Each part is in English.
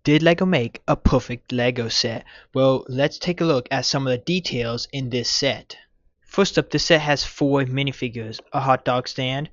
Did LEGO make a perfect LEGO set? Well, let's take a look at some of the details in this set. First up, the set has 4 minifigures, a hot dog stand,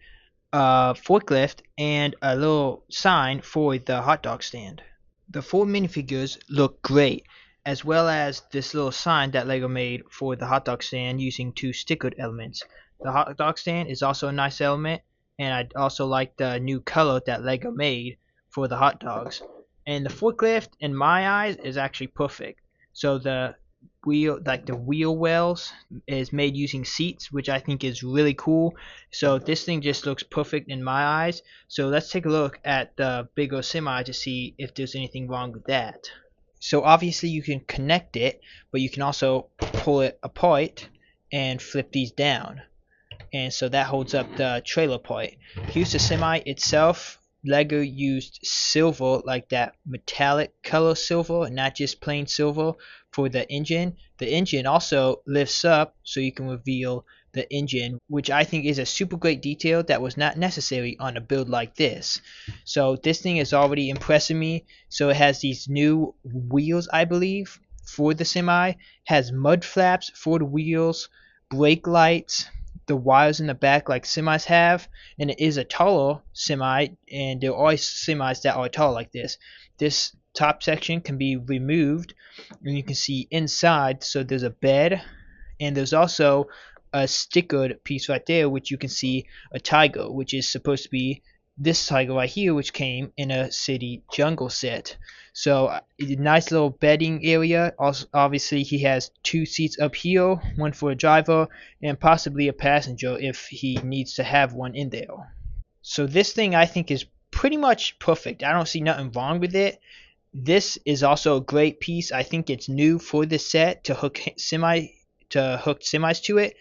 a forklift, and a little sign for the hot dog stand. The 4 minifigures look great, as well as this little sign that LEGO made for the hot dog stand using 2 stickered elements. The hot dog stand is also a nice element, and I also like the new color that LEGO made for the hot dogs. And the forklift, in my eyes, is actually perfect. So the wheel wells is made using seats, which I think is really cool. So this thing just looks perfect in my eyes. So let's take a look at the bigger semi to see if there's anything wrong with that. So obviously you can connect it, but you can also pull it apart and flip these down. And so that holds up the trailer part. Here's the semi itself. LEGO used silver, like that metallic color silver, not just plain silver, for the engine. The engine also lifts up so you can reveal the engine, which I think is a super great detail that was not necessary on a build like this. So this thing is already impressing me. So it has these new wheels, I believe, for the semi. Has mud flaps for the wheels, brake lights, the wires in the back like semis have, and it is a taller semi, and there are semis that are tall like this. This top section can be removed, and you can see inside, so there's a bed, and there's also a stickered piece right there, which you can see a tiger, which is supposed to be this tiger right here, which came in a city jungle set. So nice little bedding area. Also, obviously he has 2 seats up here, one for a driver and possibly a passenger if he needs to have one in there. So this thing I think is pretty much perfect. I don't see nothing wrong with it. This is also a great piece. I think it's new for this set to hook semis to it,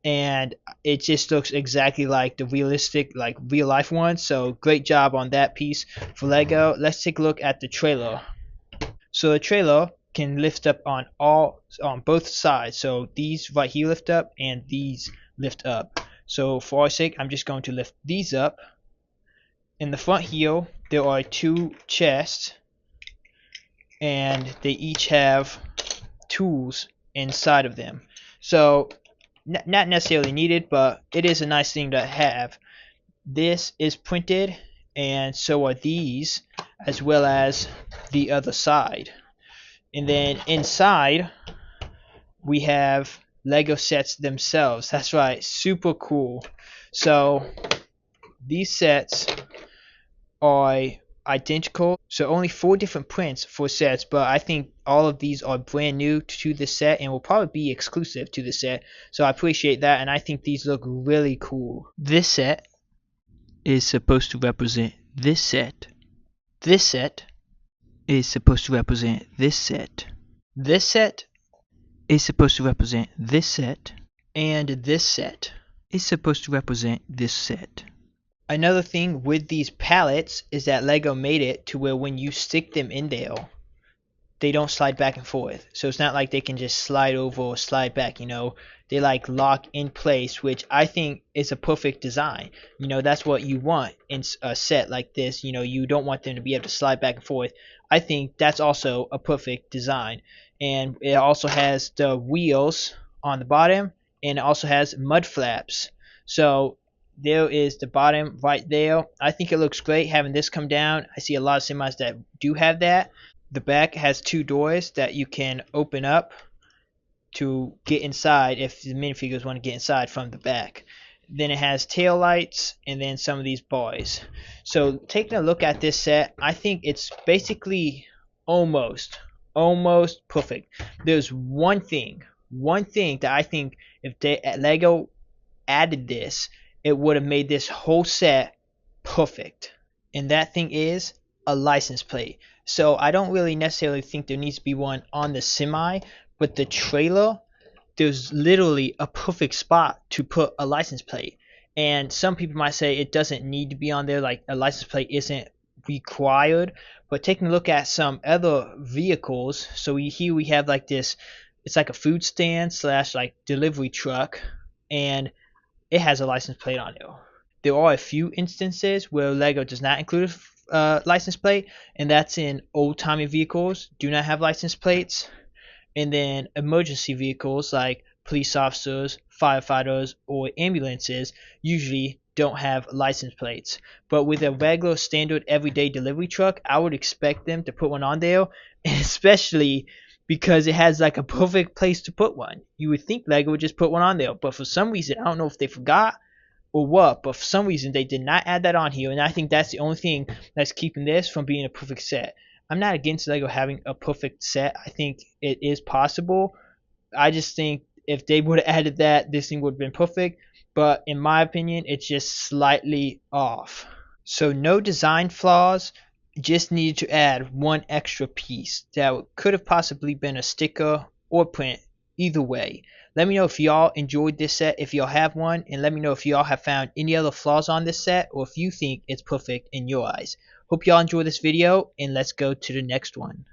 and it just looks exactly like the realistic, like real life one. So great job on that piece for LEGO. Let's take a look at the trailer. So the trailer can lift up on both sides. So these right here lift up and these lift up. So for our sake, I'm just going to lift these up. In the front here, there are 2 chests, and they each have tools inside of them. So not necessarily needed, but it is a nice thing to have. This is printed, and so are these, as well as the other side. And then inside we have LEGO sets themselves. That's right, super cool. So these sets are identical, so only 4 different prints for sets, but I think all of these are brand new to the set and will probably be exclusive to the set, so I appreciate that, and I think these look really cool. This set is supposed to represent this set. This set is supposed to represent this set. This set is supposed to represent this set, and this set is supposed to represent this set. Another thing with these pallets is that LEGO made it to where when you stick them in there, they don't slide back and forth. So it's not like they can just slide over or slide back, They like lock in place, which I think is a perfect design. That's what you want in a set like this. You don't want them to be able to slide back and forth. I think that's also a perfect design. And it also has the wheels on the bottom, and it also has mud flaps. So there is the bottom right there. I think it looks great having this come down. I see a lot of semis that do have that. The back has 2 doors that you can open up to get inside if the minifigures want to get inside from the back. Then it has tail lights and then some of these bars. So taking a look at this set, I think it's basically almost perfect. There's one thing that I think if LEGO added this, it would have made this whole set perfect, and that thing is a license plate. So I don't really necessarily think there needs to be one on the semi, but the trailer, there's literally a perfect spot to put a license plate. And some people might say it doesn't need to be on there, like a license plate isn't required. But taking a look at some other vehicles, so here we have like this, it's like a food stand / like delivery truck, and it has a license plate on it. There are a few instances where LEGO does not include license plate, and that's in old-timey vehicles do not have license plates, and then emergency vehicles like police officers, firefighters, or ambulances usually don't have license plates. But with a regular standard everyday delivery truck, I would expect them to put one on there, especially because it has like a perfect place to put one. You would think Lego would just put one on there, but for some reason, I don't know if they forgot or what, but for some reason they did not add that on here, and I think that's the only thing that's keeping this from being a perfect set. I'm not against Lego having a perfect set. I think it is possible. I just think if they would have added that, this thing would have been perfect. But in my opinion, it's just slightly off. So no design flaws, just needed to add one extra piece that could have possibly been a sticker or print. Either way, let me know if y'all enjoyed this set, if y'all have one, and let me know if y'all have found any other flaws on this set or if you think it's perfect in your eyes. Hope y'all enjoy this video, and let's go to the next one.